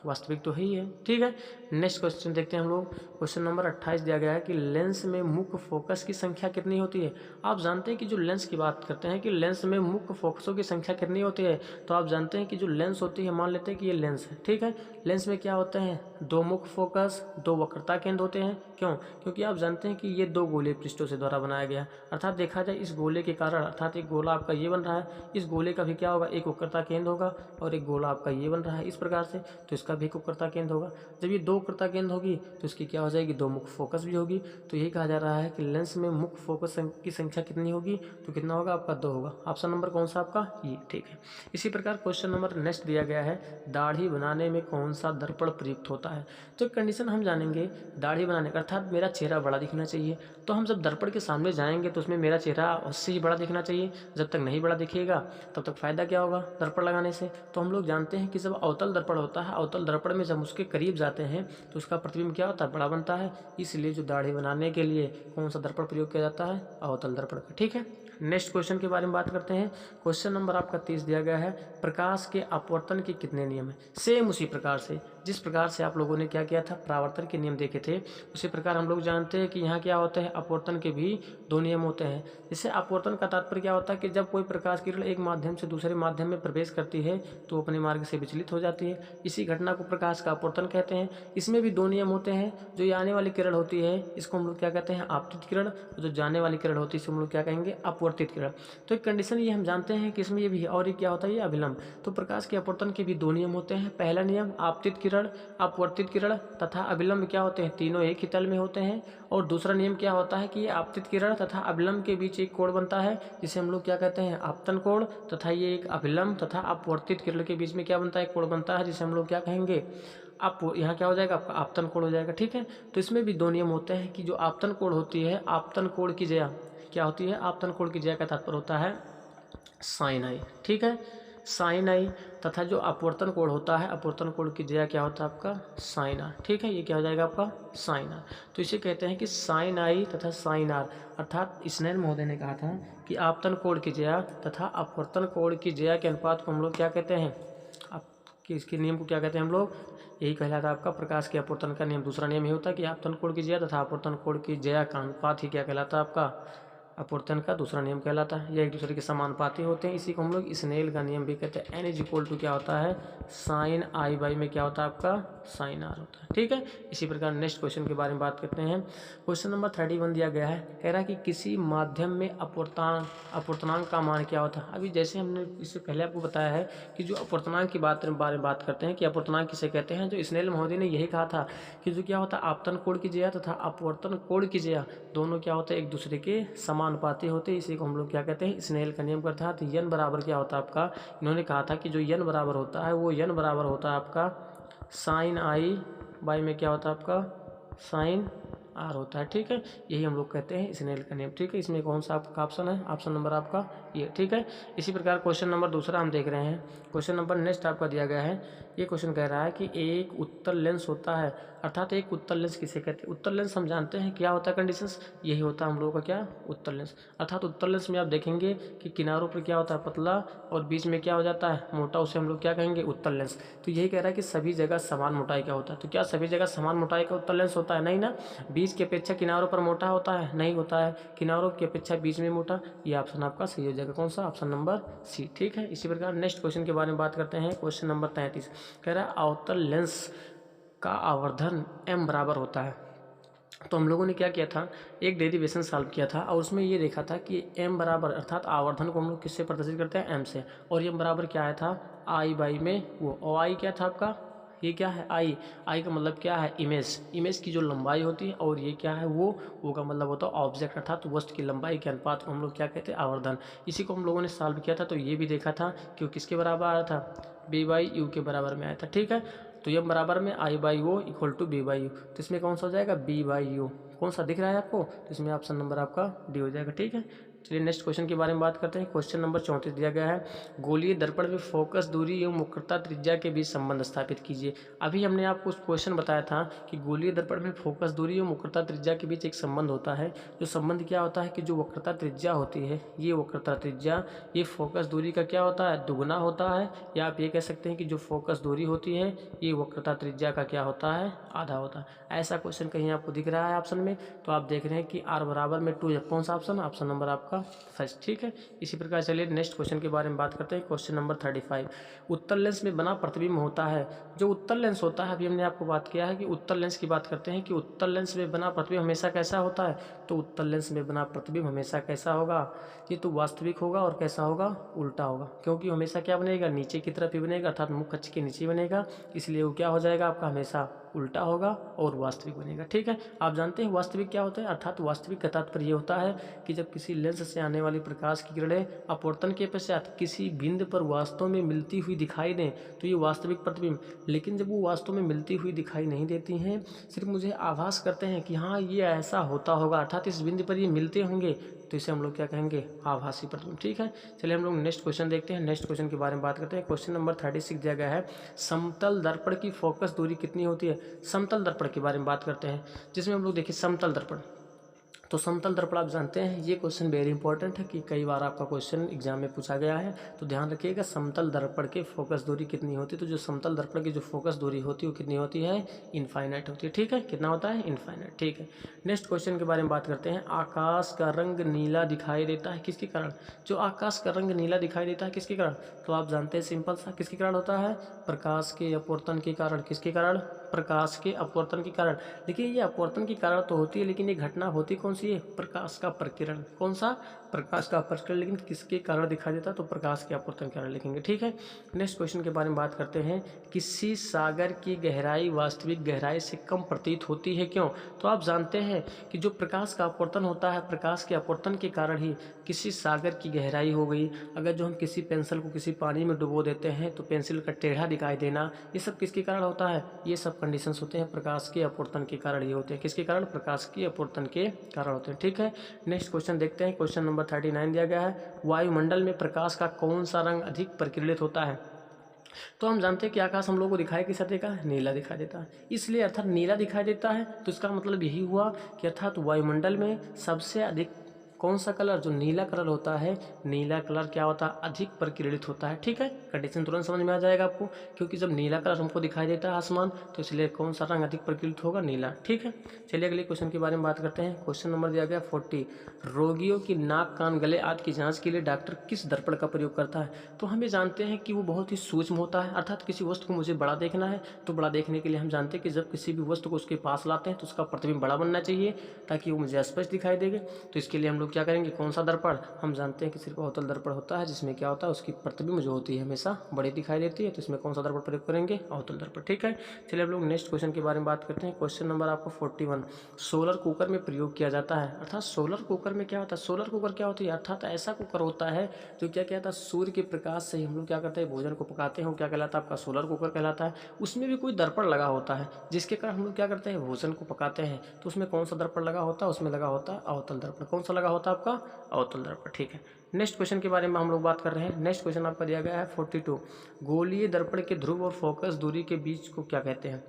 वास्तविक तो ही है। ठीक है, नेक्स्ट क्वेश्चन देखते हैं हम लोग। क्वेश्चन नंबर 28 दिया गया है कि लेंस में मुख्य फोकस की संख्या कितनी होती है। आप जानते हैं कि जो लेंस की बात करते हैं कि लेंस में मुख्य फोकसों की संख्या कितनी होती है, तो आप जानते हैं कि जो लेंस होती है, मान लेते हैं कि ये लेंस है। ठीक है, लेंस में क्या होते हैं, दो मुख्य फोकस, दो वक्रता केंद्र होते हैं। क्यों, क्योंकि आप जानते हैं कि ये दो गोले पृष्ठों से द्वारा बनाया गया, अर्थात देखा जाए इस गोले के कारण, अर्थात एक गोला आपका ये बन रहा है, इस गोले का भी क्या होगा, एक वक्रता केंद्र होगा, और एक गोला आपका ये बन रहा है इस प्रकार से, तो इसका भी एक वक्रता केंद्र होगा। जब ये दो वक्रता केंद्र होगी तो इसकी क्या हो जाएगी, दो मुख्य फोकस भी होगी। तो यही कहा जा रहा है कि लेंस में मुख्य फोकस की संख्या कितनी होगी, तो कितना होगा आपका, दो होगा। ऑप्शन नंबर कौन सा आपका, ये। ठीक है, इसी प्रकार क्वेश्चन नंबर नेक्स्ट दिया गया है, दाढ़ी बनाने में कौन सा दर्पण प्रयुक्त होता है। तो कंडीशन हम जानेंगे दाढ़ी बनाने का, अर्थात मेरा चेहरा बड़ा दिखना चाहिए। तो हम जब दर्पण के सामने जाएंगे तो उसमें मेरा चेहरा उससे ही बड़ा दिखना चाहिए। जब तक नहीं बड़ा दिखेगा तब तक फायदा क्या होगा दर्पण लगाने से। तो हम लोग जानते हैं कि जब अवतल दर्पण होता है, अवतल दर्पण में जब उसके करीब जाते हैं तो उसका प्रतिबिंब क्या होता है, बड़ा बनता है। इसलिए जो दाढ़ी बनाने के लिए कौन सा दर्पण प्रयोग किया जाता है, अवतल दर्पण का। ठीक है, नेक्स्ट क्वेश्चन के बारे में बात करते हैं। क्वेश्चन नंबर आपका 30 दिया गया है, प्रकाश के अपवर्तन के कितने नियम हैं। सेम उसी प्रकार से जिस प्रकार से आप लोगों ने क्या किया था, परावर्तन के नियम देखे थे, उसी प्रकार हम लोग जानते हैं कि यहाँ क्या होता है, अपवर्तन के भी दो नियम होते हैं। जैसे अपवर्तन का तात्पर्य क्या होता है कि जब कोई प्रकाश किरण एक माध्यम से दूसरे माध्यम में प्रवेश करती है तो अपने मार्ग से विचलित हो जाती है। इसी घटना को प्रकाश का अपवर्तन कहते हैं। इसमें भी दो नियम होते हैं। जो ये आने वाली किरण होती है इसको हम लोग क्या कहते हैं, आपतित किरण, और जो जाने वाली किरण होती है इसको हम लोग क्या कहेंगे, अपवर्तित किरण। तो एक कंडीशन ये हम जानते हैं कि इसमें ये भी, और ये क्या होता है, ये अभिलंब। तो प्रकाश के अपवर्तन के भी दो नियम होते हैं। पहला नियम, आपतित किरण, अपवर्तित किरण तथा अभिलंब क्या होते हैं, तीनों एक ही तल में होते हैं। और दूसरा नियम क्या होता है कि ये आपतित किरण तथा अभिलंब के बीच एक कोण बनता है जिसे हम लोग क्या कहते हैं, आपतन कोण, तथा ये एक अभिलंब तथा अपवर्तित किरण के बीच में क्या बनता है, कोण बनता है जिसे हम लोग क्या कहेंगे, आप यहाँ क्या हो जाएगा आपका, आपतन कोण हो जाएगा। ठीक है, तो इसमें भी दो नियम होते हैं कि जो आपतन कोण होती है, आपतन कोण की जया क्या होती है, आपतन कोण की जया का तात्पर्य होता है साइन आई। ठीक है, साइन आई, तथा जो अपवर्तन कोण होता है, अपवर्तन कोण की जया क्या होता है आपका, साइन आर। ठीक है, ये क्या हो जाएगा आपका, साइन आर। तो इसे कहते हैं कि साइन आई तथा साइन आर, अर्थात स्नेल महोदय ने कहा था कि आपतन कोण की जया तथा अपवर्तन कोण की जया के अनुपात को हम लोग क्या कहते हैं, आप इसके नियम को क्या कहते हैं हम लोग, यही कहलाता है आपका प्रकाश के अपवर्तन का नियम। दूसरा नियम ये होता है कि आपतन कोण की जया तथा अपवर्तन कोण की जया का अनुपात ही क्या कहलाता है आपका, अपवर्तन का दूसरा नियम कहलाता है। यह एक दूसरे के समानुपाती होते हैं। इसी को हम लोग स्नेल का नियम भी कहते हैं। एन इज इक्वल टू क्या होता है, साइन आई बाई में क्या होता है आपका, साइन आर होता है। ठीक है, इसी प्रकार नेक्स्ट क्वेश्चन के बारे में बात करते हैं। क्वेश्चन नंबर 31 दिया गया है, कह रहा है कि किसी माध्यम में अपवर्तनांक का मान क्या होता है। अभी जैसे हमने इससे पहले आपको बताया है कि जो अपवर्तनांक की बारे में बात करते हैं कि अपवर्तनांक किसे कहते हैं, जो स्नेल महोदय ने यही कहा था कि जो क्या होता है, आपतन कोण की जया तथा अपवर्तन कोण की जया दोनों क्या होते हैं, एक दूसरे के समानुपाती होते हैं। इसी को हम लोग क्या कहते हैं, स्नेल का नियम करता है। तो यन बराबर क्या होता है आपका, इन्होंने कहा था कि जो यन बराबर होता है वो यन बराबर होता है आपका साइन आई बाई में क्या होता है आपका, साइन आर होता है। ठीक है, यही हम लोग कहते हैं स्नेल का नियम। ठीक है, इसमें कौन सा आपका ऑप्शन है, ऑप्शन नंबर आपका ये। ठीक है, इसी प्रकार क्वेश्चन नंबर दूसरा हम देख रहे हैं। क्वेश्चन नंबर नेक्स्ट आपका दिया गया है। ये क्वेश्चन कह रहा है कि एक उत्तल लेंस होता है, अर्थात एक उत्तल लेंस किसे कहते हैं। उत्तल लेंस हम जानते हैं क्या होता है, कंडीशंस यही होता है हम लोगों का क्या, उत्तल लेंस। अर्थात उत्तल लेंस में आप देखेंगे कि किनारों पर क्या होता है, पतला, और बीच में क्या हो जाता है, मोटा, उसे हम लोग क्या कहेंगे, उत्तल लेंस। तो यही कह रहा है कि सभी जगह समान मोटाई का होता है। तो क्या सभी जगह समान मोटाई का उत्तल लेंस होता है, नहीं ना। बीच की अपेक्षा किनारों पर मोटा होता है, नहीं होता है। किनारों की अपेक्षा बीच में मोटा, ये ऑप्शन आपका सही हो जाएगा। कौन सा, ऑप्शन नंबर सी। ठीक है, इसी प्रकार नेक्स्ट क्वेश्चन के बारे में बात करते हैं। क्वेश्चन नंबर 33 कह रहा है अवतल लेंस का आवर्धन m बराबर होता है। तो हम लोगों ने क्या किया था, एक डेरिवेशन सॉल्व किया था और उसमें ये देखा था कि m बराबर, अर्थात आवर्धन को हम लोग किससे प्रदर्शित करते हैं, m से, और m बराबर क्या आया था, i बाई में वो, और i क्या था आपका, ये क्या है, i का मतलब क्या है, इमेज की जो लंबाई होती है, और ये क्या है, वो का मतलब होता है ऑब्जेक्ट, अर्थात वस्तु की लंबाई के अनुपात को हम लोग क्या कहते हैं, आवर्धन। इसी को हम लोगों ने सॉल्व किया था, तो ये भी देखा था कि वो किसके बराबर आया था, b बाई यू के बराबर में आया था। ठीक है, तो ये बराबर में i by O equal to b by U, तो इसमें कौन सा हो जाएगा, b बाई यू। कौन सा दिख रहा है आपको, तो इसमें ऑप्शन नंबर आपका डी हो जाएगा। ठीक है, चलिए नेक्स्ट क्वेश्चन के बारे में बात करते हैं। क्वेश्चन नंबर 34 दिया गया है, गोलीय दर्पण में फोकस दूरी एवं मुख्यता त्रिज्या के बीच संबंध स्थापित कीजिए। अभी हमने आपको उस क्वेश्चन बताया था कि गोलीय दर्पण में फोकस दूरी एवं मुख्यता त्रिज्या के बीच एक संबंध होता है। जो संबंध क्या होता है कि जो वक्रता त्रिज्या होती है, ये वक्रता त्रिज्या ये फोकस दूरी का क्या होता है, दुगुना होता है, या आप ये कह सकते हैं कि जो फोकस दूरी होती है ये वक्रता त्रिज्या का क्या होता है, आधा होता है। ऐसा क्वेश्चन कहीं आपको दिख रहा है ऑप्शन में, तो आप देख रहे हैं कि r बराबर में 2 है। कौन सा ऑप्शन, ऑप्शन नंबर आपका फर्स्ट। ठीक है, इसी प्रकार चलिए नेक्स्ट क्वेश्चन के बारे में बात करते हैं। क्वेश्चन नंबर 35, उत्तल लेंस में बना प्रतिबिंब होता है। जो उत्तल लेंस होता है, अभी हमने आपको बात किया है कि उत्तल लेंस की बात करते हैं कि उत्तल लेंस में बना प्रतिबिंब हमेशा कैसा होता है, तो उत्तल लेंस में बना प्रतिबिंब हमेशा कैसा होगा, ये तो वास्तविक होगा, और कैसा होगा, उल्टा होगा, क्योंकि हमेशा क्या बनेगा, नीचे की तरफ ही बनेगा, अर्थात मुख्य अक्ष के नीचे बनेगा, इसलिए वो क्या हो जाएगा आपका, हमेशा उल्टा होगा और वास्तविक बनेगा। ठीक है, आप जानते हैं वास्तविक क्या होता है, अर्थात वास्तविक का तात्पर्य ये होता है कि जब किसी लेंस से आने वाली प्रकाश की किरणें अपवर्तन के पश्चात किसी बिंदु पर वास्तव में मिलती हुई दिखाई दें, तो ये वास्तविक प्रतिबिंब। लेकिन जब वो वास्तव में मिलती हुई दिखाई नहीं देती हैं, सिर्फ मुझे आभास करते हैं कि हाँ ये ऐसा होता होगा, अर्थात इस बिंदु पर ये मिलते होंगे, तो इसे हम लोग क्या कहेंगे, आभासी प्रतिबिंब। ठीक है, चलिए हम लोग नेक्स्ट क्वेश्चन देखते हैं। नेक्स्ट क्वेश्चन के बारे में बात करते हैं। क्वेश्चन नंबर 36 दिया गया है, समतल दर्पण की फोकस दूरी कितनी होती है। समतल दर्पण के बारे में बात करते हैं, जिसमें हम लोग देखिए समतल दर्पण, तो समतल दर्पण आप जानते हैं, ये क्वेश्चन वेरी इंपॉर्टेंट है कि कई बार आपका क्वेश्चन एग्जाम में पूछा गया है, तो ध्यान रखिएगा समतल दर्पण के फोकस दूरी कितनी होती है। तो जो समतल दर्पण की जो फोकस दूरी होती है वो कितनी होती है, इनफाइनाइट होती है। ठीक है, कितना होता है, इनफाइनाइट। ठीक है, नेक्स्ट क्वेश्चन के बारे में बात करते हैं। आकाश का रंग नीला दिखाई देता है किसके कारण। जो आकाश का रंग नीला दिखाई देता है किसके कारण, तो आप जानते हैं सिंपल सा, किसके कारण होता है, प्रकाश के अपवर्तन के कारण। किसके कारण, प्रकाश के अपवर्तन के कारण। देखिए ये अपवर्तन के कारण तो होती है, लेकिन ये घटना होती कौन सी है, प्रकाश का प्रकीर्ण। कौन सा, प्रकाश का प्रकीर्ण, लेकिन किसके कारण दिखाई देता, तो प्रकाश के अपवर्तन के कारण लिखेंगे। ठीक है, नेक्स्ट क्वेश्चन के बारे में बात करते हैं। किसी सागर की गहराई वास्तविक गहराई से कम प्रतीत होती है, क्यों। तो आप जानते हैं कि जो प्रकाश का अपवर्तन होता है, प्रकाश के अपवर्तन के कारण ही किसी सागर की गहराई हो गई। अगर जो हम किसी पेंसिल को किसी पानी में डुबो देते हैं तो पेंसिल का टेढ़ा दिखाई देना, ये सब किसके कारण होता है, ये सब कंडीशंस होते हैं प्रकाश के अपवर्तन के कारण ये होते हैं। किसके कारण, प्रकाश के अपवर्तन के कारण होते हैं। ठीक है, नेक्स्ट क्वेश्चन देखते हैं। क्वेश्चन नंबर 39 दिया गया है, वायुमंडल में प्रकाश का कौन सा रंग अधिक परिकीर्णित होता है। तो हम जानते हैं कि आकाश हम लोग को दिखाई किस देता है, नीला दिखाई देता है, इसलिए अर्थात नीला दिखाई देता है, तो इसका मतलब यही हुआ कि अर्थात वायुमंडल में सबसे अधिक कौन सा कलर, जो नीला कलर होता है, नीला कलर क्या होता है, अधिक परिकीर्णित होता है। ठीक है, कंडीशन तुरंत समझ में आ जाएगा आपको, क्योंकि जब नीला कलर हमको दिखाई देता है आसमान, तो इसलिए कौन सा रंग अधिक परिकीर्णित होगा, नीला। ठीक है, चलिए अगले क्वेश्चन के बारे में बात करते हैं। क्वेश्चन नंबर दिया गया 40, रोगियों की नाक कान गले आदि की जांच के लिए डॉक्टर किस दर्पण का प्रयोग करता है। तो हम ये जानते हैं कि वो बहुत ही सूक्ष्म होता है, अर्थात किसी वस्तु को मुझे बड़ा देखना है, तो बड़ा देखने के लिए हम जानते हैं कि जब किसी भी वस्तु को उसके पास लाते हैं तो उसका प्रतिबिंब बड़ा बनना चाहिए, ताकि वो मुझे स्पष्ट दिखाई देगा। तो इसके लिए हम लोग क्या करेंगे, कौन सा दर्पण, हम जानते हैं कि सिर्फ अवतल दर्पण होता है, जिसमें क्या होता है, उसकी प्रतिबिंब जो होती है हमेशा बड़ी दिखाई देती है, तो इसमें कौन सा दर्पण प्रयोग करेंगे, अवतल दर्पण। ठीक है, चलिए हम लोग नेक्स्ट क्वेश्चन के बारे में बात करते हैं। क्वेश्चन नंबर आपको 41, सोलर कुकर में प्रयोग किया जाता है। अर्थात सोलर कुकर में क्या होता है, सोलर कुकर क्या होती है, अर्थात ऐसा कुकर होता है जो क्या कहता है, सूर्य के प्रकाश से हम लोग क्या करते हैं, भोजन को पकाते हैं, वो क्या कहलाता है, आपका सोलर कुकर कहलाता है। उसमें भी कोई दर्पण लगा होता है, जिसके कारण हम लोग क्या करते हैं, भोजन को पकाते हैं, तो उसमें कौन सा दर्पण लगा होता है, उसमें लगा होता है अवतल दर्पण। कौन सा लगा होता है आपका, अवतल दर्पण। ठीक है, नेक्स्ट क्वेश्चन के बारे में हम लोग बात कर रहे हैं। नेक्स्ट क्वेश्चन आपका दिया गया है 42, गोलीय दर्पण के ध्रुव और फोकस दूरी के बीच को क्या कहते हैं।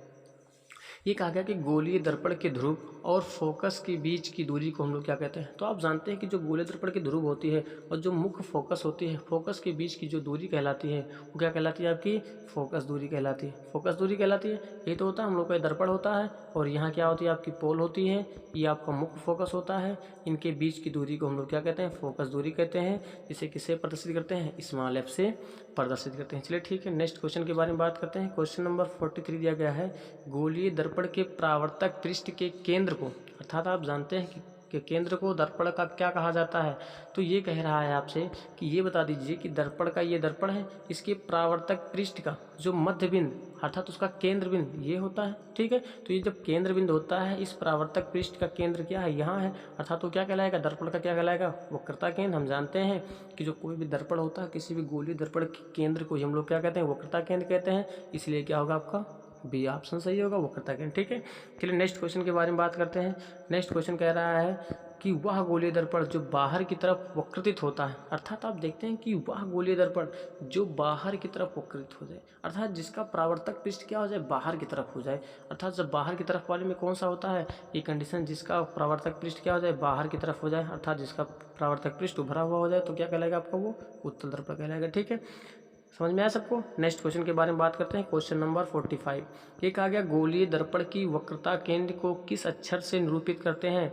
ये कहा गया कि गोलीय दर्पण के ध्रुव और फोकस के बीच की दूरी को हम लोग क्या कहते हैं। तो आप जानते हैं कि जो गोलीय दर्पण की ध्रुव होती है और जो मुख्य फोकस होती है, फोकस के बीच की जो दूरी कहलाती है वो क्या कहलाती है, आपकी फोकस दूरी कहलाती है। फोकस दूरी कहलाती है, ये तो होता है हम लोग का दर्पण होता है, और यहाँ क्या होती है, आपकी पोल होती है, ये आपका मुख्य फोकस होता है, इनके बीच की दूरी को हम लोग क्या कहते हैं, फोकस दूरी कहते हैं। इसे किससे प्रदर्शित करते हैं, स्मॉल एफ से प्रदर्शित करते हैं। चलिए ठीक है, नेक्स्ट क्वेश्चन के बारे में बात करते हैं। क्वेश्चन नंबर 43 दिया गया है, गोलीय दर्पण दर्पण के परावर्तक पृष्ठ के केंद्र को, अर्थात आप जानते हैं कि केंद्र को दर्पण का क्या कहा जाता है। तो ये कह रहा है आपसे कि ये बता दीजिए कि दर्पण का, ये दर्पण है, इसके परावर्तक पृष्ठ का जो मध्य बिंदु अर्थात उसका केंद्र बिंदु ये होता है। ठीक है, तो ये जब केंद्र बिंदु होता है, इस परावर्तक पृष्ठ का केंद्र क्या है, यहाँ है, अर्थात तो क्या कहलाएगा, दर्पण का क्या कहलाएगा, वक्रता केंद्र। हम जानते हैं कि जो कोई भी दर्पण होता है, किसी भी गोलीय दर्पण के केंद्र को हम लोग क्या कहते हैं, वक्रता केंद्र कहते हैं। इसलिए क्या होगा आपका बी ऑप्शन सही होगा, वक्रता केंद्र। ठीक है, चलिए नेक्स्ट क्वेश्चन के बारे में बात करते हैं। नेक्स्ट क्वेश्चन कह रहा है कि वह गोलीय दर्पण जो बाहर की तरफ वक्रित होता है, अर्थात आप देखते हैं कि वह गोलीय दर्पण जो बाहर की तरफ वक्रित हो जाए, अर्थात जिसका परावर्तक पृष्ठ क्या हो जाए, बाहर की तरफ हो जाए। अर्थात जब बाहर की तरफ वाले में कौन सा होता है, ये कंडीशन, जिसका परावर्तक पृष्ठ क्या हो जाए, बाहर की तरफ हो जाए, अर्थात जिसका परावर्तक पृष्ठ उभरा हुआ हो जाए, तो क्या कहलाएगा आपका, वो उत्तल दर्पण कहलाएगा। ठीक है, समझ में आया सबको। नेक्स्ट क्वेश्चन के बारे में बात करते हैं। क्वेश्चन नंबर 45 ये कहा गया, गोलीय दर्पण की वक्रता केंद्र को किस अक्षर से निरूपित करते हैं।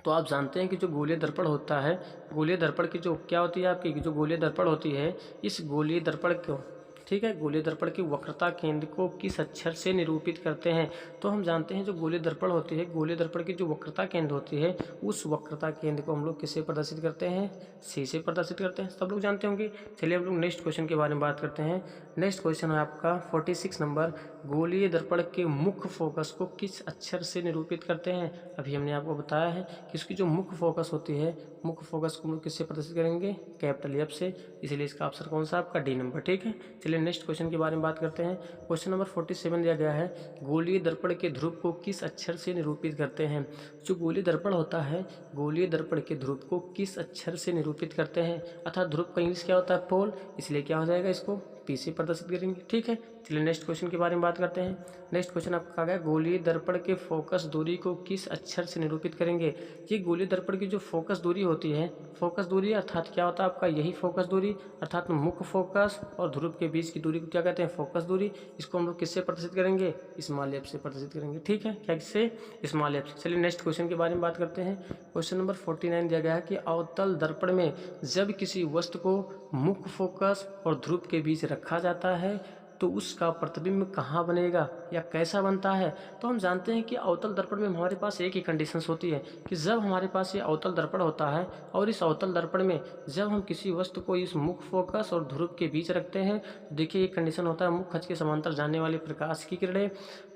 तो आप जानते हैं कि जो गोलीय दर्पण होता है, गोलीय दर्पण की जो क्या होती है आपकी, जो गोलीय दर्पण होती है, इस गोलीय दर्पण को, ठीक है, गोलीय दर्पण की वक्रता केंद्र को किस अक्षर से निरूपित करते हैं। तो हम जानते हैं जो गोलीय दर्पण होती है, गोलीय दर्पण की जो वक्रता केंद्र होती है, उस वक्रता केंद्र को हम लोग किससे प्रदर्शित करते हैं, सी से प्रदर्शित करते हैं। सब लोग जानते होंगे। चलिए हम लोग नेक्स्ट क्वेश्चन के बारे में बात करते हैं। नेक्स्ट क्वेश्चन है आपका 46 नंबर, गोलीय दर्पण के मुख्य फोकस को किस अक्षर से निरूपित करते हैं। अभी हमने आपको बताया है कि इसकी जो मुख्य फोकस होती है, मुख्य फोकस को हम लोग किससे प्रदर्शित करेंगे, कैपिटल एफ से। इसलिए इसका ऑप्शन कौन सा आपका, डी नंबर। ठीक है, चलिए नेक्स्ट क्वेश्चन के बारे में बात करते हैं। क्वेश्चन नंबर 47 दिया गया है, गोलीय दर्पण के ध्रुव को किस अक्षर से निरूपित करते हैं। जो गोलीय दर्पण होता है, गोलीय दर्पण के ध्रुव को किस अक्षर से निरूपित करते हैं, अर्थात ध्रुव का इंग्लिश क्या होता है, पोल। इसलिए क्या हो जाएगा, इसको पी से प्रदर्शित करेंगे। ठीक है, चलिए नेक्स्ट क्वेश्चन के बारे में बात करते हैं। नेक्स्ट क्वेश्चन आपका कहा गया, गोलीय दर्पण के फोकस दूरी को किस अक्षर से निरूपित करेंगे। ये गोलीय दर्पण की जो फोकस दूरी होती है, फोकस दूरी अर्थात क्या होता है आपका, यही फोकस दूरी, अर्थात मुख्य फोकस और ध्रुव के बीच की दूरी को क्या कहते हैं, फोकस दूरी। इसको हम लोग किससे प्रदर्शित करेंगे, स्मॉल एफ से प्रदर्शित करेंगे। ठीक है, क्या किससे, स्मॉल एफ से। चलिए नेक्स्ट क्वेश्चन के बारे में बात करते हैं। क्वेश्चन नंबर 49 दिया गया है कि अवतल दर्पण में जब किसी वस्तु को मुख्य फोकस और ध्रुव के बीच रखा जाता है तो उसका प्रतिबिंब कहाँ बनेगा या कैसा बनता है। तो हम जानते हैं कि अवतल दर्पण में हमारे पास एक ही कंडीशंस होती है कि जब हमारे पास ये अवतल दर्पण होता है और इस अवतल दर्पण में जब हम किसी वस्तु को इस मुख्य फोकस और ध्रुव के बीच रखते हैं, तो देखिए एक कंडीशन होता है, मुख्य अक्ष के समांतर जाने वाली प्रकाश की किरणें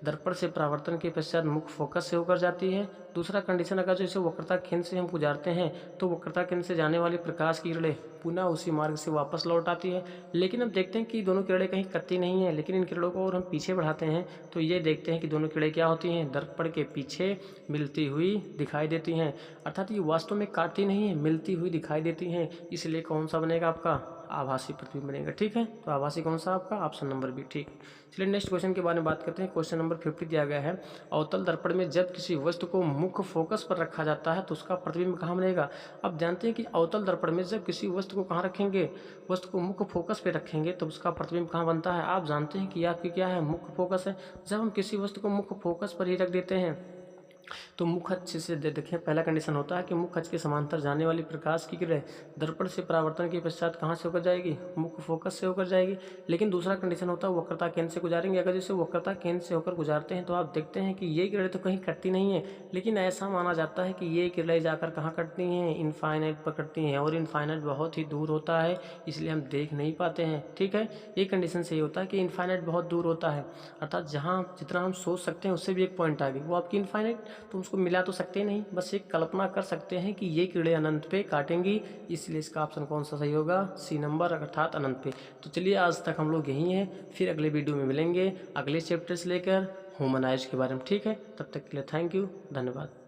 दर्पण से परावर्तन के पश्चात मुख्य फोकस से होकर जाती है। दूसरा कंडीशन, अगर जैसे वक्रता केंद्र से हम गुजारते हैं तो वक्रता केंद्र से जाने वाली प्रकाश की किरणें पुनः उसी मार्ग से वापस लौट आती है। लेकिन अब देखते हैं कि दोनों किरणें कहीं कटती नहीं है, लेकिन इन किरणों को और हम पीछे बढ़ाते हैं तो ये देखते हैं कि दोनों किरणें क्या होती हैं, दर्पण के पीछे मिलती हुई दिखाई देती हैं। अर्थात ये वास्तव में काटती नहीं है, मिलती हुई दिखाई देती हैं। इसलिए कौन सा बनेगा आपका, आभासी प्रतिबिंब बनेगा। ठीक है, तो आभासी कौन सा आपका, ऑप्शन नंबर बी। ठीक, चलिए नेक्स्ट क्वेश्चन के बारे में बात करते हैं। क्वेश्चन नंबर 50 दिया गया है, अवतल दर्पण में जब किसी वस्तु को मुख्य फोकस पर रखा जाता है तो उसका प्रतिबिंब कहाँ बनेगा। अब जानते हैं कि अवतल दर्पण में जब किसी वस्तु को कहाँ रखेंगे, वस्तु को मुख्य फोकस पे रखेंगे तो उसका प्रतिबिंब कहाँ बनता है। आप जानते हैं कि आपकी क्या है, मुख्य फोकस है। जब हम किसी वस्तु को मुख्य फोकस पर ही रख देते हैं तो मुख्य अक्ष से देखें, पहला कंडीशन होता है कि मुख्य अक्ष के समांतर जाने वाली प्रकाश की किरण दर्पण से परावर्तन के पश्चात कहाँ से होकर जाएगी, मुख्य फोकस से होकर जाएगी। लेकिन दूसरा कंडीशन होता है वक्रता केंद्र से गुजारेंगे। अगर जैसे वक्रता केंद्र से होकर गुजारते हैं तो आप देखते हैं कि ये किरणें तो कहीं कटती नहीं है, लेकिन ऐसा माना जाता है कि ये किरणें जाकर कहाँ कटती हैं, इनफाइनाइट पर कटती हैं, और इनफाइनाइट बहुत ही दूर होता है, इसलिए हम देख नहीं पाते हैं। ठीक है, ये कंडीशन से ये होता है कि इनफाइनाइट बहुत दूर होता है, अर्थात जहाँ जितना हम सोच सकते हैं उससे भी एक पॉइंट आ गई, वो आपकी इनफाइनाइट, तो उसको मिला तो सकते नहीं, बस एक कल्पना कर सकते हैं कि ये किरणें अनंत पे काटेंगी। इसलिए इसका ऑप्शन कौन सा सही होगा, सी नंबर, अर्थात अनंत पे। तो चलिए आज तक हम लोग यहीं हैं, फिर अगले वीडियो में मिलेंगे अगले चैप्टर से लेकर ह्यूमन आइज के बारे में। ठीक है, तब तक के लिए थैंक यू, धन्यवाद।